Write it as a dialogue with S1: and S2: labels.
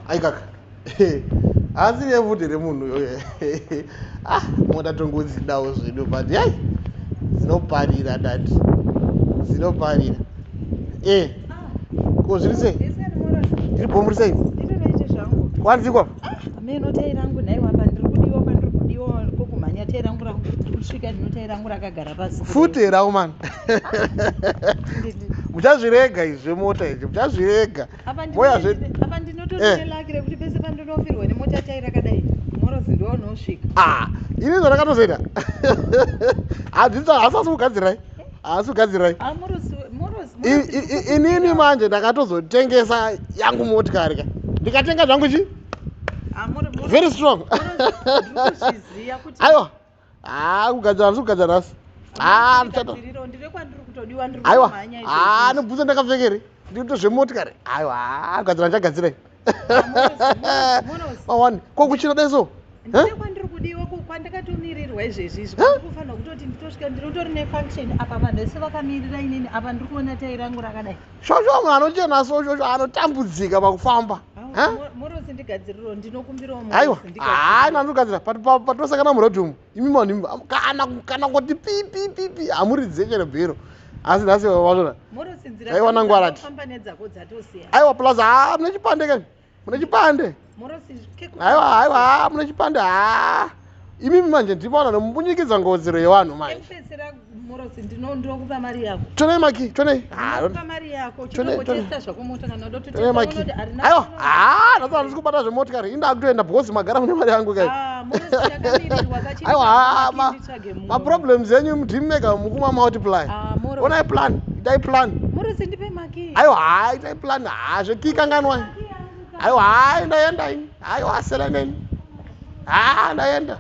S1: aikaka asi nevhudhi remunhu iyoyo moda tongodzidawo zvedu but yai dzinoparira dati dzinoparira ko zviri sei ndiri bhomuri sei kwanzikwa
S2: meno tai rangu nhaiwa pandiri kudiwa kokumhanya tai rangu kusvika ndinotai rangu rakagara pasi
S1: futi rau mani muchazvirega izve mota idzi muchazvirega
S2: apa ndinototonelakire kuti pese pandinofirwa nemota tai rakadai morozi ndoonosvika
S1: ini zvandakatozoita hasi kugadzirai haasi kugadzirai inini manje ndakatozotengesa yangu motikari ka ndikatenga zvangu chi very strong aiwa kugadzira handisi kugadzira nhasi aiwa nobvunza ndakapfekere nditozvemotikari aiwa kugadzira ndichagadzirai mawani ko kuchira daiso
S2: kwandiri kudiwa kwandakatomirirwa izvezvi kufanira kutoti nditosvika ndinotori nefunction apa vanhu vese vakamirira inini apa ndiri kuona tai rangu rakadai
S1: shosho munhu anochena soshosho anotambudzika pakufamba
S2: morosi ndigadziriro ndinokumbirawo
S1: aiwa nandikugadzira patinosangana murodhumu imi manhu kana kuti pipipipi hamuridze chero bhero asi nhasi wazvona aiwa nangu arati aiwa plus mune chipande kani mune chipande aiwa mune chipande imimi manje ndimaona nomubunyikidza ngodzero yevanhu manje
S2: ndinokupa mari yako
S1: tonei maki tonei maki aiwa nhasi handisi kubata zvemotikari inda kutoenda bhozi magara mune mari yangu kai aiwa maproblems enyu ndimega mukuma multiply onai plan itai plan aiwa itai plan zvekikanganwai aiwa ndaenda ini aiwa sereneni ndaenda